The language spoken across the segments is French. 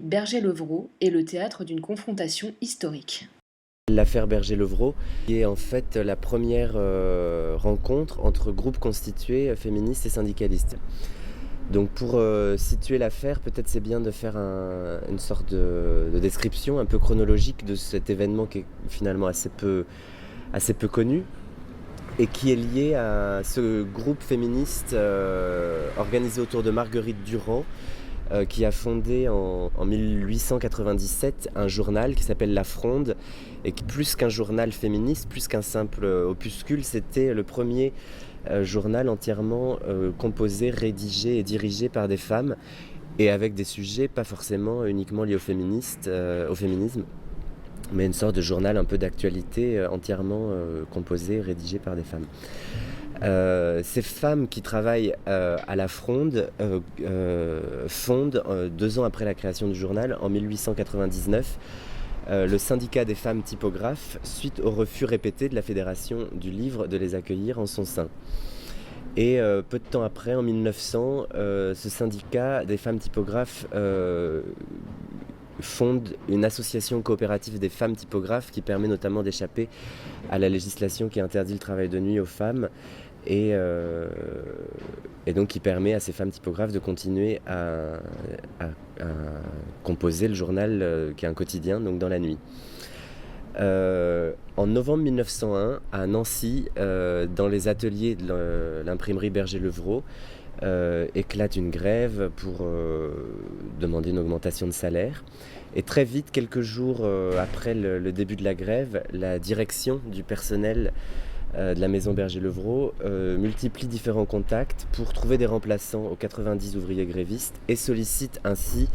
Berger-Levrault est le théâtre d'une confrontation historique. L'affaire Berger-Levrault est en fait la première rencontre entre groupes constitués féministes et syndicalistes. Donc pour situer l'affaire, peut-être c'est bien de faire une sorte de description un peu chronologique de cet événement qui est finalement assez peu connu et qui est lié à ce groupe féministe organisé autour de Marguerite Durand, qui a fondé en 1897 un journal qui s'appelle La Fronde, et qui, plus qu'un journal féministe, plus qu'un simple opuscule, c'était le premier journal entièrement composé, rédigé et dirigé par des femmes, et avec des sujets pas forcément uniquement liés au féminisme, mais une sorte de journal un peu d'actualité entièrement composé, rédigé par des femmes. Ces femmes qui travaillent à la Fronde fondent, 2 ans après la création du journal, en 1899, le syndicat des femmes typographes, suite au refus répété de la Fédération du Livre de les accueillir en son sein. Et peu de temps après, en 1900, ce syndicat des femmes typographes fonde une association coopérative des femmes typographes qui permet notamment d'échapper à la législation qui interdit le travail de nuit aux femmes, et donc qui permet à ces femmes typographes de continuer à composer le journal qui est un quotidien, donc dans la nuit. En novembre 1901, à Nancy, dans les ateliers de l'imprimerie Berger-Levrault, éclate une grève pour demander une augmentation de salaire. Et très vite, quelques jours après le début de la grève, la direction du personnel de la maison Berger-Levrault multiplie différents contacts pour trouver des remplaçants aux 90 ouvriers grévistes, et sollicite ainsi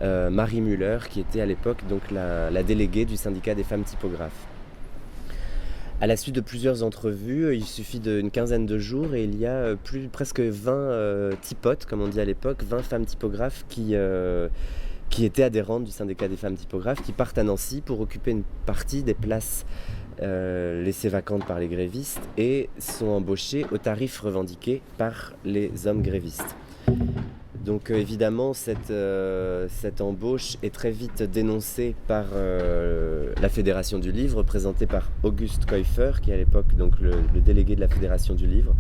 Marie Müller, qui était à l'époque donc la déléguée du syndicat des femmes typographes. À la suite de plusieurs entrevues, il suffit d'une quinzaine de jours et il y a presque 20 typotes, comme on dit à l'époque, 20 femmes typographes qui étaient adhérentes du syndicat des femmes typographes, qui partent à Nancy pour occuper une partie des places laissées vacantes par les grévistes, et sont embauchées au tarif revendiqué par les hommes grévistes. Donc évidemment, cette embauche est très vite dénoncée par la Fédération du Livre, représentée par Auguste Käufer, qui est à l'époque donc le délégué de la Fédération du Livre,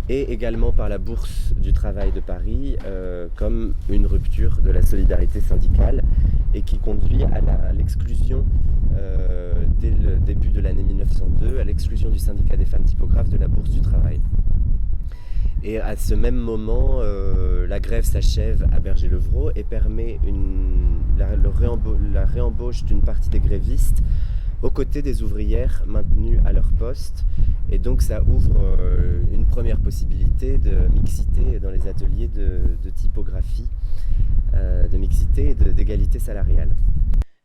et également par la Bourse du Travail de Paris, comme une rupture de la solidarité syndicale, et qui conduit à l'exclusion, dès le début de l'année 1902, à l'exclusion du syndicat des femmes typographes de la Bourse du Travail. Et à ce même moment, la grève s'achève à Berger-Levrault et permet la réembauche d'une partie des grévistes aux côtés des ouvrières maintenues à leur poste. Et donc ça ouvre une première possibilité de mixité dans les ateliers de typographie, de mixité et d'égalité salariale.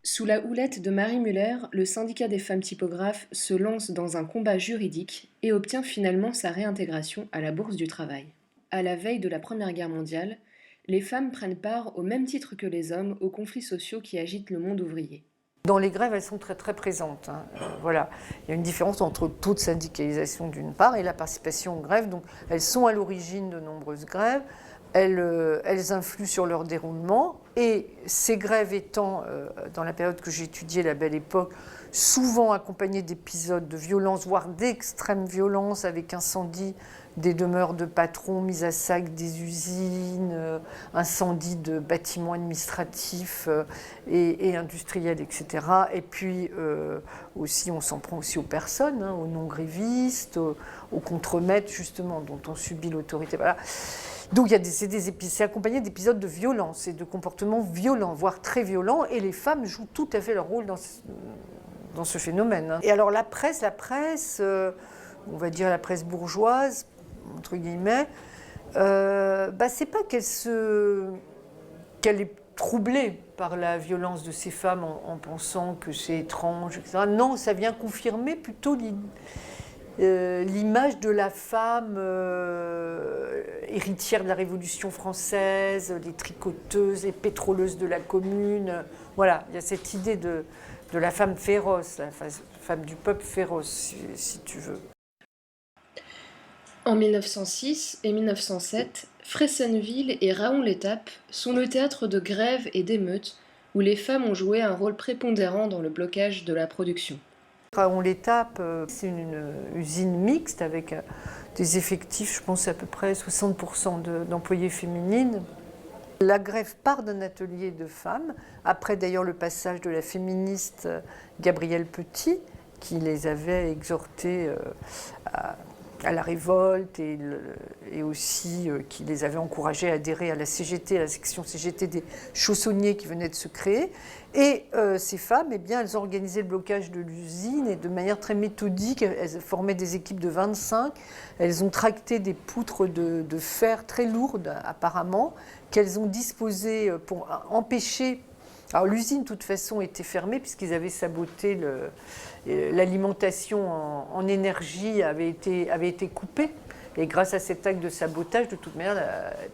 Sous la houlette de Marie Müller, le syndicat des femmes typographes se lance dans un combat juridique et obtient finalement sa réintégration à la Bourse du Travail. À la veille de la Première Guerre mondiale, les femmes prennent part au même titre que les hommes aux conflits sociaux qui agitent le monde ouvrier. Dans les grèves, elles sont très très présentes. Voilà. Il y a une différence entre le taux de syndicalisation d'une part et la participation aux grèves. Donc, elles sont à l'origine de nombreuses grèves. Elles influent sur leur déroulement, et ces grèves étant, dans la période que j'ai étudiée, la Belle Époque, souvent accompagnées d'épisodes de violence, voire d'extrême violence, avec incendie des demeures de patrons, mise à sac des usines, incendie de bâtiments administratifs et industriels, etc. Et puis aussi, on s'en prend aussi aux personnes, aux non-grévistes, aux contremaîtres, justement, dont on subit l'autorité. Voilà. Donc c'est accompagné d'épisodes de violence et de comportements violents, voire très violents, et les femmes jouent tout à fait leur rôle dans ce phénomène. Et alors la presse, on va dire la presse bourgeoise, entre guillemets, c'est pas qu'elle est troublée par la violence de ces femmes en pensant que c'est étrange, etc. Non, ça vient confirmer plutôt l'image de la femme héritière de la Révolution française, les tricoteuses, les pétroleuses de la Commune. Voilà, il y a cette idée de la femme féroce, la femme du peuple féroce, si tu veux. En 1906 et 1907, Fressenneville et Raon-l'Étape sont le théâtre de grèves et d'émeutes où les femmes ont joué un rôle prépondérant dans le blocage de la production. Raon-l'Étape, c'est une usine mixte avec des effectifs, je pense à peu près 60% d'employées féminines. La grève part d'un atelier de femmes, après d'ailleurs le passage de la féministe Gabrielle Petit, qui les avait exhortées à la révolte et aussi qui les avait encouragées à adhérer à la CGT, à la section CGT des chaussonniers qui venait de se créer. Et ces femmes, eh bien, elles ont organisé le blocage de l'usine et de manière très méthodique, elles formaient des équipes de 25, elles ont tracté des poutres de fer très lourdes apparemment, qu'elles ont disposées pour empêcher... Alors l'usine, de toute façon, était fermée puisqu'ils avaient saboté l'alimentation en énergie avait été coupée. Et grâce à cet acte de sabotage, de toute manière,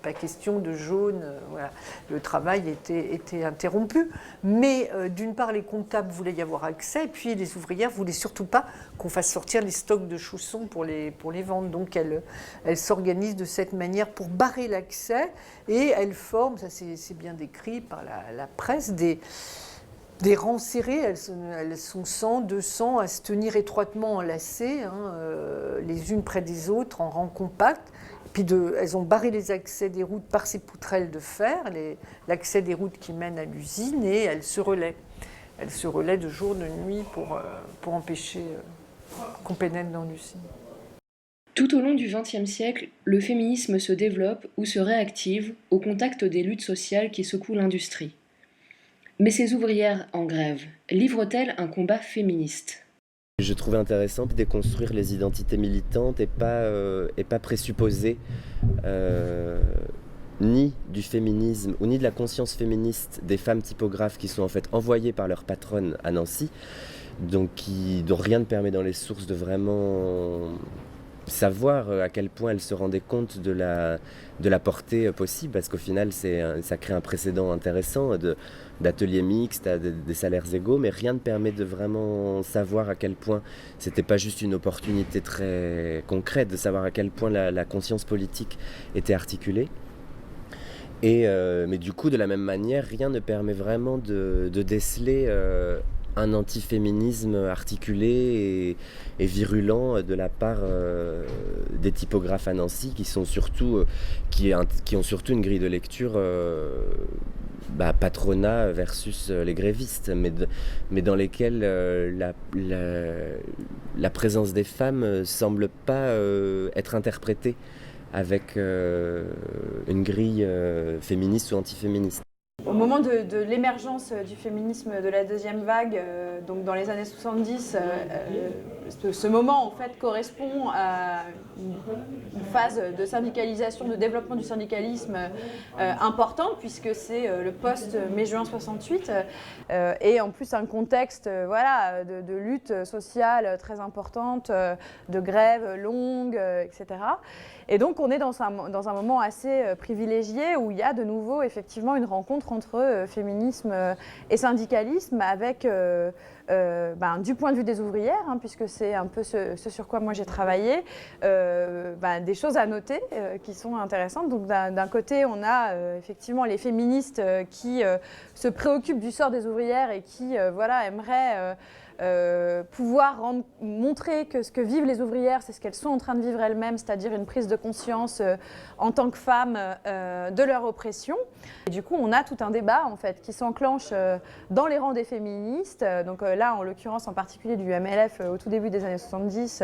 pas question de jaune, voilà. Le travail était interrompu. Mais d'une part, les comptables voulaient y avoir accès, et puis les ouvrières ne voulaient surtout pas qu'on fasse sortir les stocks de chaussons pour les vendre. Donc elles s'organisent de cette manière pour barrer l'accès, et elles forment, ça c'est bien décrit par la presse, des rangs serrés, elles sont 100, 200 à se tenir étroitement enlacées, les unes près des autres, en rang compact. Puis elles ont barré les accès des routes par ces poutrelles de fer, l'accès des routes qui mènent à l'usine, et elles se relaient. Elles se relaient de jour, de nuit pour empêcher qu'on pénètre dans l'usine. Tout au long du XXe siècle, le féminisme se développe ou se réactive au contact des luttes sociales qui secouent l'industrie. Mais ces ouvrières en grève livrent-elles un combat féministe ? Je trouvais intéressant de déconstruire les identités militantes et pas présupposer ni du féminisme ou ni de la conscience féministe des femmes typographes qui sont en fait envoyées par leur patronne à Nancy, donc dont rien ne permet dans les sources de vraiment savoir à quel point elles se rendaient compte de la portée possible, parce qu'au final ça crée un précédent intéressant d'ateliers mixtes à des salaires égaux, mais rien ne permet de vraiment savoir à quel point c'était pas juste une opportunité très concrète, de savoir à quel point la conscience politique était articulée. Mais du coup, de la même manière, rien ne permet vraiment de déceler un antiféminisme articulé et virulent de la part des typographes à Nancy qui ont surtout une grille de lecture patronat versus les grévistes, mais dans lesquels la présence des femmes semble pas être interprétée avec une grille féministe ou antiféministe. Au moment de l'émergence du féminisme de la deuxième vague, donc dans les années 70, ce moment en fait correspond à une phase de syndicalisation, de développement du syndicalisme importante, puisque c'est le post-mai-juin 68 et en plus un contexte de lutte sociale très importante, de grève longue, etc. Et donc on est dans un moment assez privilégié où il y a de nouveau effectivement une rencontre entre féminisme et syndicalisme avec, du point de vue des ouvrières, puisque c'est un peu ce sur quoi moi j'ai travaillé, des choses à noter qui sont intéressantes. Donc d'un côté, on a effectivement les féministes qui se préoccupent du sort des ouvrières et qui aimeraient pouvoir montrer que ce que vivent les ouvrières, c'est ce qu'elles sont en train de vivre elles-mêmes, c'est-à-dire une prise de conscience en tant que femmes de leur oppression. Et du coup, on a tout un débat en fait qui s'enclenche dans les rangs des féministes. Donc là, en l'occurrence, en particulier du MLF au tout début des années 70,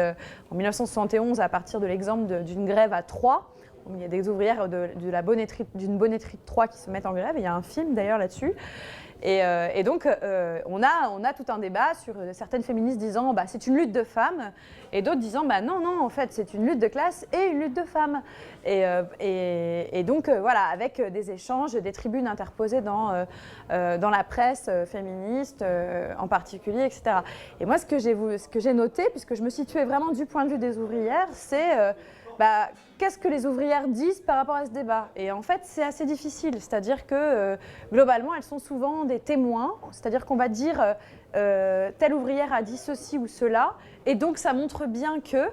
en 1971, à partir de l'exemple d'une grève à Troyes. Il y a des ouvrières d'une bonneterie de Troyes qui se mettent en grève. Il y a un film d'ailleurs là-dessus. Et donc, on a tout un débat sur certaines féministes disant c'est une lutte de femmes, et d'autres disant non, en fait, c'est une lutte de classe et une lutte de femmes. Et donc, avec des échanges, des tribunes interposées dans la presse féministe en particulier, etc. Et moi, ce que j'ai noté, puisque je me situais vraiment du point de vue des ouvrières, c'est qu'est-ce que les ouvrières disent par rapport à ce débat? Et en fait, c'est assez difficile. C'est-à-dire que, globalement, elles sont souvent des témoins. C'est-à-dire qu'on va dire telle ouvrière a dit ceci ou cela. Et donc, ça montre bien que...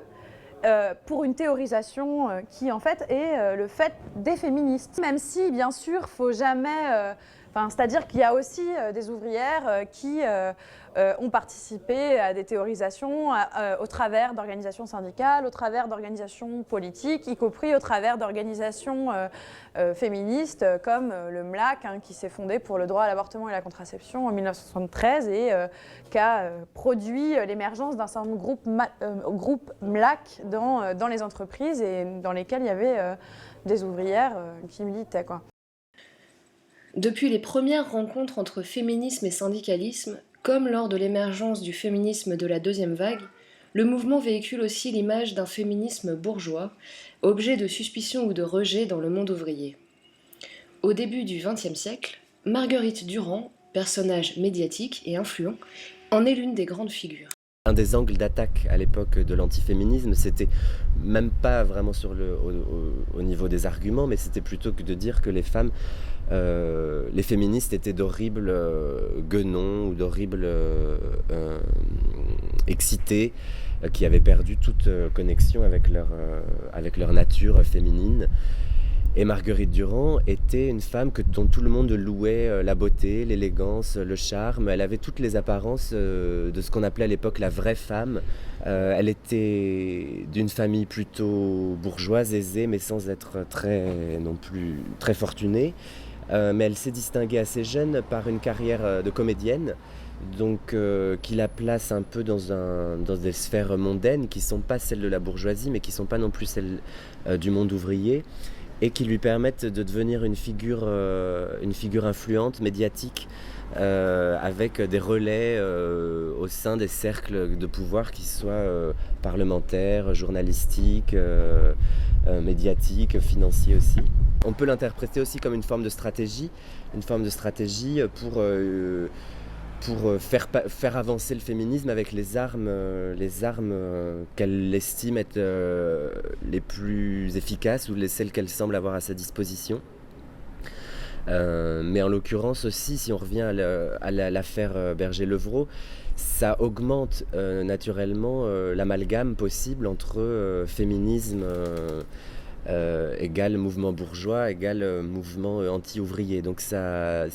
pour une théorisation qui en fait est le fait des féministes. Même si bien sûr, faut jamais... c'est-à-dire qu'il y a aussi des ouvrières qui ont participé à des théorisations au travers d'organisations syndicales, au travers d'organisations politiques, y compris au travers d'organisations féministes comme le MLAC, hein, qui s'est fondé pour le droit à l'avortement et la contraception en 1973 et qui a produit l'émergence d'un certain nombre de groupes MLAC dans les entreprises et dans lesquels il y avait des ouvrières qui militaient, quoi. Depuis les premières rencontres entre féminisme et syndicalisme, comme lors de l'émergence du féminisme de la deuxième vague, le mouvement véhicule aussi l'image d'un féminisme bourgeois, objet de suspicion ou de rejet dans le monde ouvrier. Au début du XXe siècle, Marguerite Durand, personnage médiatique et influent, en est l'une des grandes figures. Un des angles d'attaque à l'époque de l'antiféminisme, c'était même pas vraiment au niveau des arguments, mais c'était plutôt que de dire que les femmes, les féministes étaient d'horribles guenons ou d'horribles excités, qui avaient perdu toute connexion avec leur nature féminine. Et Marguerite Durand était une femme dont tout le monde louait la beauté, l'élégance, le charme. Elle avait toutes les apparences de ce qu'on appelait à l'époque la vraie femme. Elle était d'une famille plutôt bourgeoise, aisée, mais sans être non plus très fortunée. Mais elle s'est distinguée assez jeune par une carrière de comédienne, donc qui la place un peu dans des sphères mondaines qui ne sont pas celles de la bourgeoisie, mais qui ne sont pas non plus celles du monde ouvrier, et qui lui permettent de devenir une figure influente, médiatique, avec des relais au sein des cercles de pouvoir, qui soient parlementaires, journalistiques, médiatiques, financiers aussi. On peut l'interpréter aussi comme une forme de stratégie pour faire avancer le féminisme avec les armes qu'elle estime être les plus efficaces ou celles qu'elle semble avoir à sa disposition. Mais en l'occurrence aussi, si on revient à l'affaire Berger-Levrault, ça augmente naturellement l'amalgame possible entre féminisme égale mouvement bourgeois, égale mouvement anti-ouvrier. Donc ça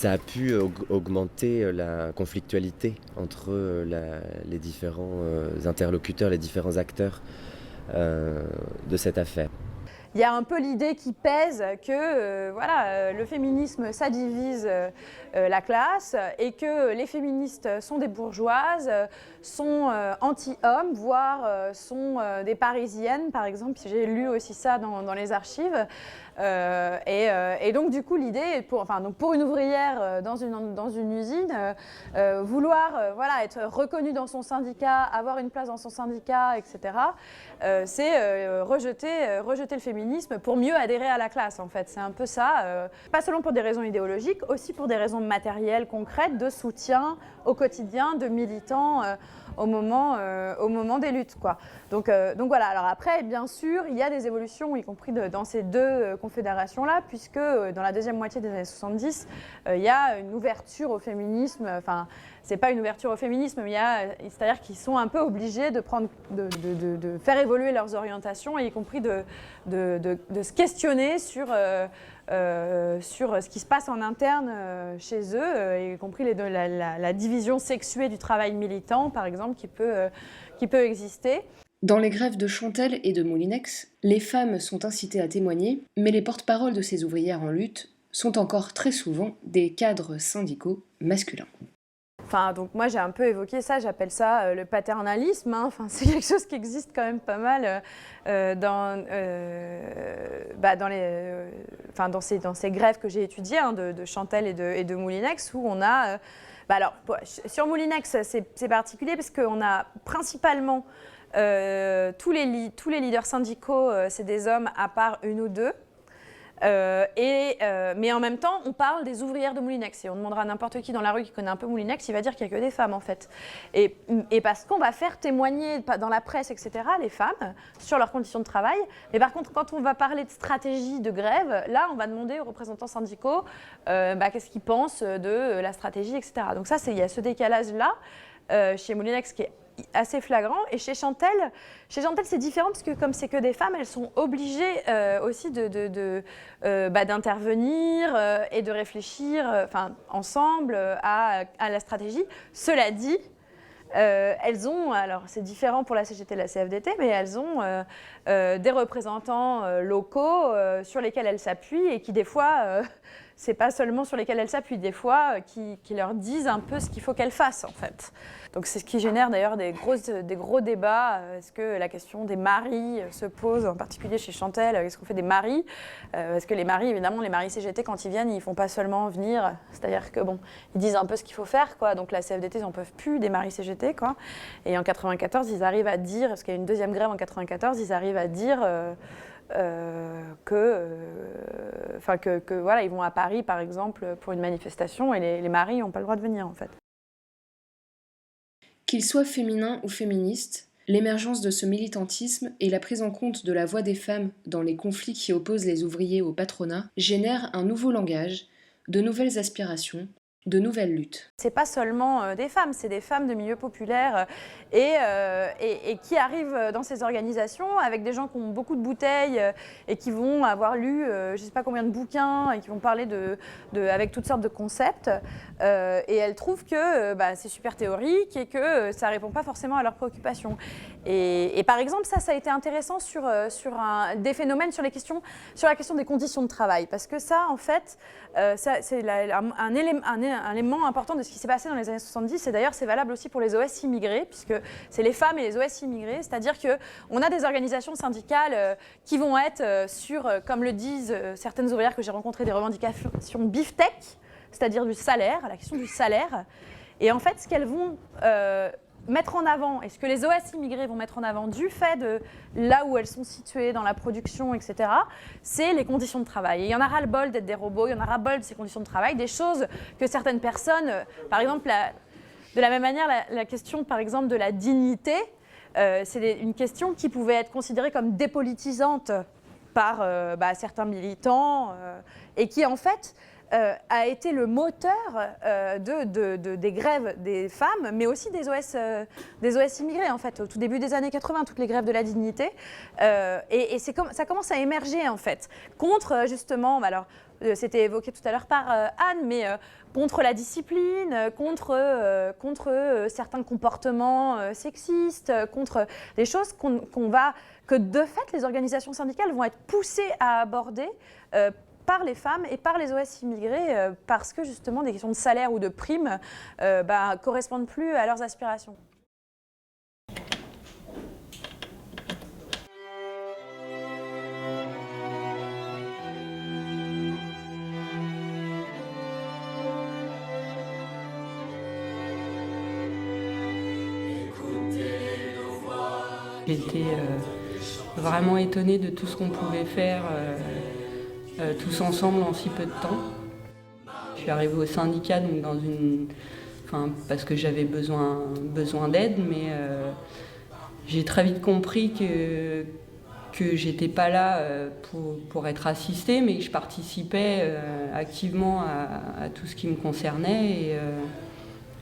a pu augmenter la conflictualité entre les différents interlocuteurs, les différents acteurs de cette affaire. Il y a un peu l'idée qui pèse que le féminisme, ça divise la classe et que les féministes sont des bourgeoises, sont anti-hommes, voire sont des parisiennes, par exemple. J'ai lu aussi ça dans les archives. Et donc du coup l'idée pour une ouvrière dans une usine, vouloir être reconnue dans son syndicat, avoir une place dans son syndicat, etc. C'est rejeter le féminisme pour mieux adhérer à la classe, en fait. C'est un peu ça, pas seulement pour des raisons idéologiques, aussi pour des raisons matérielles, concrètes, de soutien au quotidien, de militants au moment des luttes, quoi. Donc voilà, alors après, bien sûr, il y a des évolutions, y compris dans ces deux confédérations-là, puisque dans la deuxième moitié des années 70, il y a une ouverture au féminisme, enfin, c'est pas une ouverture au féminisme, mais c'est-à-dire qu'ils sont un peu obligés de faire évoluer leurs orientations, et y compris de se questionner sur ce qui se passe en interne chez eux, y compris la division sexuée du travail militant, par exemple, qui peut exister. Dans les grèves de Chantelle et de Moulinex, les femmes sont incitées à témoigner, mais les porte-paroles de ces ouvrières en lutte sont encore très souvent des cadres syndicaux masculins. Donc moi j'ai un peu évoqué ça, j'appelle ça le paternalisme, hein. C'est quelque chose qui existe quand même pas mal dans ces grèves que j'ai étudiées, hein, de Chantelle et de Moulinex, où on a... sur Moulinex c'est particulier parce qu'on a principalement tous les leaders syndicaux, c'est des hommes à part une ou deux. Mais en même temps, on parle des ouvrières de Moulinex. Et on demandera à n'importe qui dans la rue qui connaît un peu Moulinex, il va dire qu'il n'y a que des femmes, en fait. Et parce qu'on va faire témoigner dans la presse, etc., les femmes sur leurs conditions de travail. Mais par contre, quand on va parler de stratégie de grève, là, on va demander aux représentants syndicaux qu'est-ce qu'ils pensent de la stratégie, etc. Donc ça, il y a ce décalage-là chez Moulinex qui est assez flagrant. Et chez Chantel, c'est différent parce que comme c'est que des femmes, elles sont obligées aussi d'intervenir et de réfléchir ensemble à la stratégie. Cela dit, elles ont, alors c'est différent pour la CGT et la CFDT, mais elles ont des représentants locaux sur lesquels elles s'appuient et qui des fois, c'est pas seulement sur lesquels elles s'appuient, des fois qui leur disent un peu ce qu'il faut qu'elles fassent en fait. Donc c'est ce qui génère d'ailleurs des gros débats. Est-ce que la question des maris se pose, en particulier chez Chantel, est-ce qu'on fait des maris? Parce que les maris, évidemment, les maris CGT, quand ils viennent, ils ne font pas seulement venir, c'est-à-dire que bon, ils disent un peu ce qu'il faut faire, quoi. Donc la CFDT, ils n'en peuvent plus, des maris CGT, quoi. Et en 94, ils arrivent à dire, parce qu'il y a une deuxième grève en 94, ils arrivent à dire que voilà, ils vont à Paris, par exemple, pour une manifestation, et les maris n'ont pas le droit de venir, en fait. Qu'ils soient féminins ou féministes, l'émergence de ce militantisme et la prise en compte de la voix des femmes dans les conflits qui opposent les ouvriers au patronat génèrent un nouveau langage, de nouvelles aspirations, de nouvelles luttes. C'est pas seulement des femmes, c'est des femmes de milieux populaires et qui arrivent dans ces organisations avec des gens qui ont beaucoup de bouteilles et qui vont avoir lu je sais pas combien de bouquins et qui vont parler avec toutes sortes de concepts et elles trouvent que c'est super théorique et que ça répond pas forcément à leurs préoccupations. Et par exemple, ça a été intéressant sur des phénomènes sur la question des conditions de travail, parce que ça, en fait, c'est un élément important de ce qui s'est passé dans les années 70, et d'ailleurs c'est valable aussi pour les OS immigrés, puisque c'est les femmes et les OS immigrés, c'est-à-dire qu'on a des organisations syndicales qui vont être sur, comme le disent certaines ouvrières que j'ai rencontrées, des revendications beefsteak, c'est-à-dire du salaire, la question du salaire. Et en fait, ce qu'elles vont mettre en avant, et ce que les OS immigrés vont mettre en avant du fait de là où elles sont situées dans la production, etc., c'est les conditions de travail. Et il y en a ras-le-bol d'être des robots, il y en a ras-le-bol de ces conditions de travail, des choses que certaines personnes, par exemple, de la même manière, la question, par exemple, de la dignité, c'est une question qui pouvait être considérée comme dépolitisante par certains militants, et qui, en fait, a été le moteur des grèves des femmes, mais aussi des OS immigrés, en fait, au tout début des années 80, toutes les grèves de la dignité. Et ça commence à émerger, en fait, contre, justement, alors, c'était évoqué tout à l'heure par Anne, mais contre la discipline, contre certains comportements sexistes, contre des choses que de fait, les organisations syndicales vont être poussées à aborder par les femmes et par les OS immigrés parce que justement des questions de salaire ou de primes correspondent plus à leurs aspirations. J'étais vraiment étonnée de tout ce qu'on pouvait faire tous ensemble en si peu de temps. Je suis arrivée au syndicat donc parce que j'avais besoin d'aide, mais j'ai très vite compris que j'étais pas là pour être assistée, mais que je participais activement à tout ce qui me concernait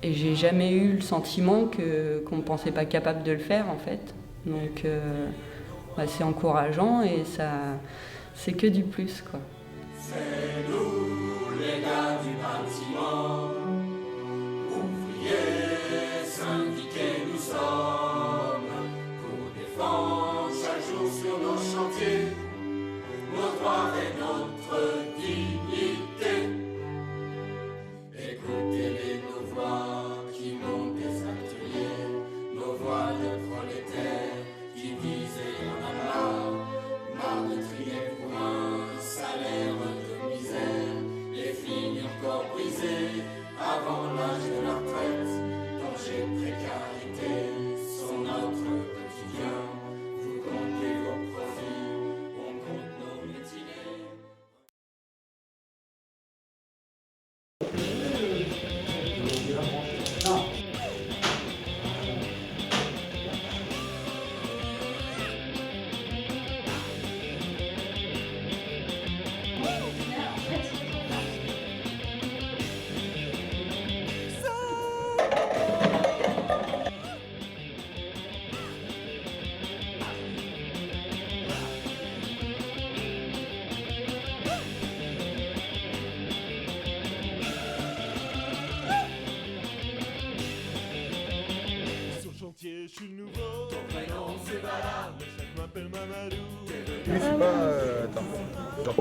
et j'ai jamais eu le sentiment qu'on me pensait pas capable de le faire en fait. Donc c'est encourageant et ça, c'est que du plus, quoi. C'est nous, les gars du bâtiment, ouvriers, syndiqués nous sommes, pour défendre chaque jour sur nos chantiers, nos droits et notre dignité. Écoutez-les, nos voix qui montent des ateliers, nos voix de prolétaires qui disent et en a marre de trier pour un salaire de misère, les filles encore brisées avant l'âge de la retraite, danger de précarité sont notre quotidien. Vous comptez vos profits, on compte nos mutilés.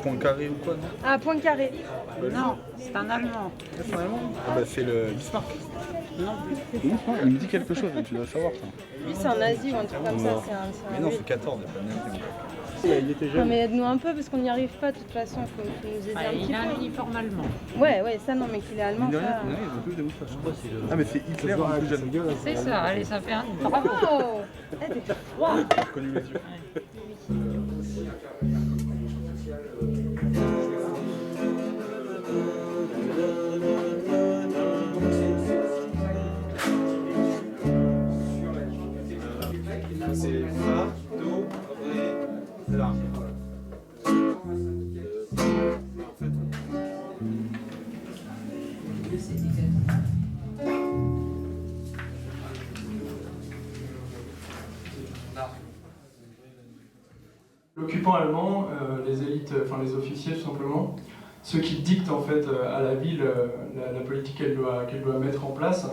Poincaré ou quoi, non? Ah, Poincaré. Non, c'est un Allemand. C'est vraiment. Ah bah c'est le Bismarck. Non, il me dit quelque chose, tu dois savoir ça. Lui, c'est un nazi ou un truc comme ça. Non. C'est un Mais non, oui. c'est 14, il n'y a pas de nazi encore. Il était Non, jeune. mais aide-nous un peu parce qu'on n'y arrive pas de toute façon. Faut nous aider un petit Il a un peu. uniforme allemand. Ouais, ça non, mais qu'il est allemand, Mine de rien, ça. ils ont tous des moustaches. Ah mais c'est Hitler le plus jeune. C'est ça, allez, ça fait un. Bravo. Oh, eh, t'es froid. J'ai connu les yeux. C'est fa, do, ré, la. L'occupant allemand, les élites, enfin les officiers tout simplement, ceux qui dictent en fait à la ville la politique qu'elle doit mettre en place,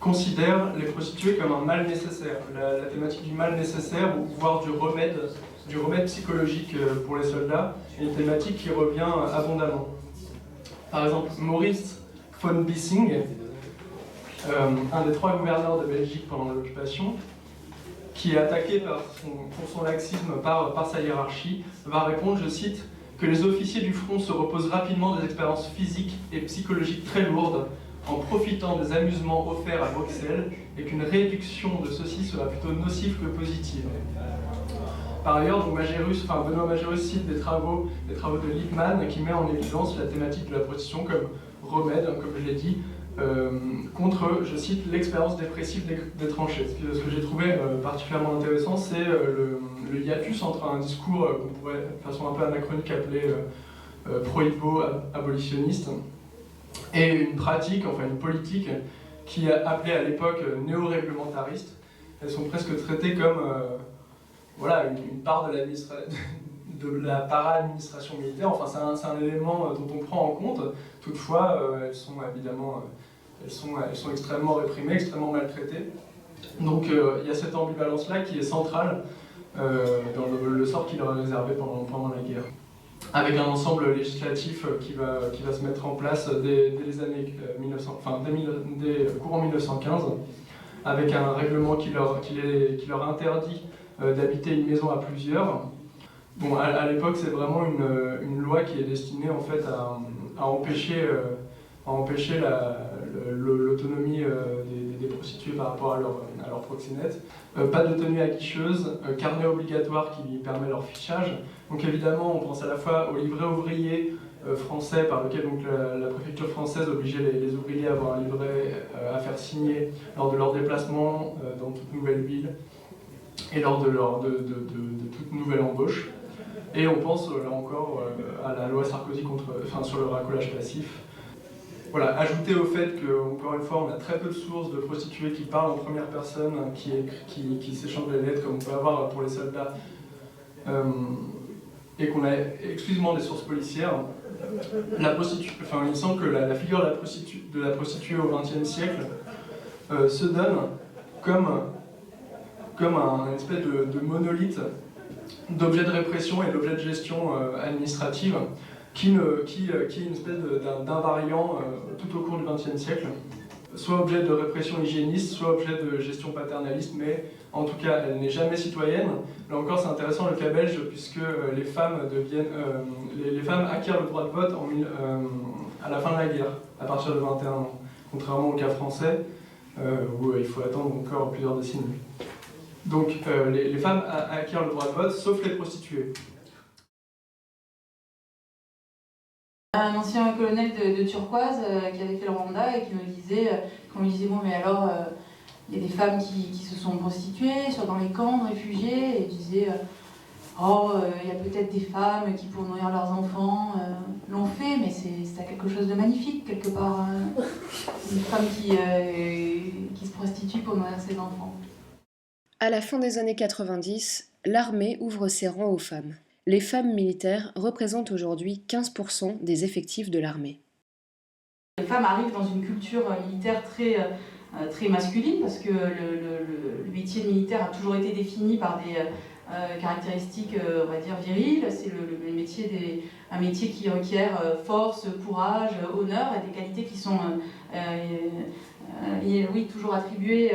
considèrent les prostituées comme un mal nécessaire. La thématique du mal nécessaire, ou voire du remède psychologique pour les soldats, est une thématique qui revient abondamment. Par exemple, Maurice von Bissing, un des 3 gouverneurs de Belgique pendant l'occupation, qui est attaqué pour son laxisme par sa hiérarchie, va répondre, je cite, que les officiers du front se reposent rapidement des expériences physiques et psychologiques très lourdes en profitant des amusements offerts à Bruxelles et qu'une réduction de ceux-ci sera plutôt nocive que positive. Par ailleurs, donc Benoît Magérus cite des travaux de Lippmann qui met en évidence la thématique de la prostitution comme remède, comme je l'ai dit, contre, je cite, l'expérience dépressive des tranchées. Ce que j'ai trouvé particulièrement intéressant, c'est le hiatus entre un discours qu'on pourrait, de façon un peu anachronique, appeler prohibo-abolitionniste, et une pratique, enfin une politique, qui est appelée à l'époque néo-réglementariste. Elles sont presque traitées comme une part de la para-administration militaire. Enfin, c'est un élément dont on prend en compte. Toutefois, elles sont évidemment extrêmement réprimées, extrêmement maltraitées. Donc il y a cette ambivalence-là qui est centrale dans le sort qui leur est réservé pendant la guerre. Avec un ensemble législatif qui va se mettre en place dès les années dès courant 1915, avec un règlement qui leur interdit d'habiter une maison à plusieurs. Bon, à l'époque, c'est vraiment une loi qui est destinée en fait à empêcher l'autonomie des prostituées par rapport à leur proxénète. Pas de tenue aguicheuse, carnet obligatoire qui permet leur fichage. Donc évidemment, on pense à la fois au livret ouvrier français par lequel donc, la préfecture française obligeait les ouvriers à avoir un livret à faire signer lors de leur déplacement dans toute nouvelle ville et lors de toute nouvelle embauche. Et on pense là encore à la loi Sarkozy sur le racolage passif. Voilà, ajouter au fait qu'encore une fois, on a très peu de sources de prostituées qui parlent en première personne, qui s'échangent des lettres comme on peut avoir pour les soldats, et qu'on a exclusivement des sources policières. Il me semble que la figure de la prostituée au XXe siècle se donne comme un espèce de monolithe d'objet de répression et d'objet de gestion administrative qui est une espèce d'invariant tout au cours du XXe siècle, soit objet de répression hygiéniste, soit objet de gestion paternaliste, mais en tout cas elle n'est jamais citoyenne. Là encore c'est intéressant le cas belge puisque les femmes acquièrent le droit de vote à la fin de la guerre, à partir de 21 ans, contrairement au cas français où il faut attendre encore plusieurs décennies. Donc les femmes acquièrent le droit de vote, sauf les prostituées. Un ancien colonel de Turquoise qui avait fait le Rwanda et qui me disait, bon mais alors il y a des femmes qui se sont prostituées, soit dans les camps de réfugiés, et il disait il y a peut-être des femmes qui pour nourrir leurs enfants l'ont fait, mais c'est quelque chose de magnifique quelque part, une femme qui se prostitue pour nourrir ses enfants. À la fin des années 90, l'armée ouvre ses rangs aux femmes. Les femmes militaires représentent aujourd'hui 15% des effectifs de l'armée. Les femmes arrivent dans une culture militaire très masculine parce que le métier de militaire a toujours été défini par caractéristiques, on va dire, viriles. C'est un métier qui requiert force, courage, honneur, et des qualités qui sont, oui, toujours attribuées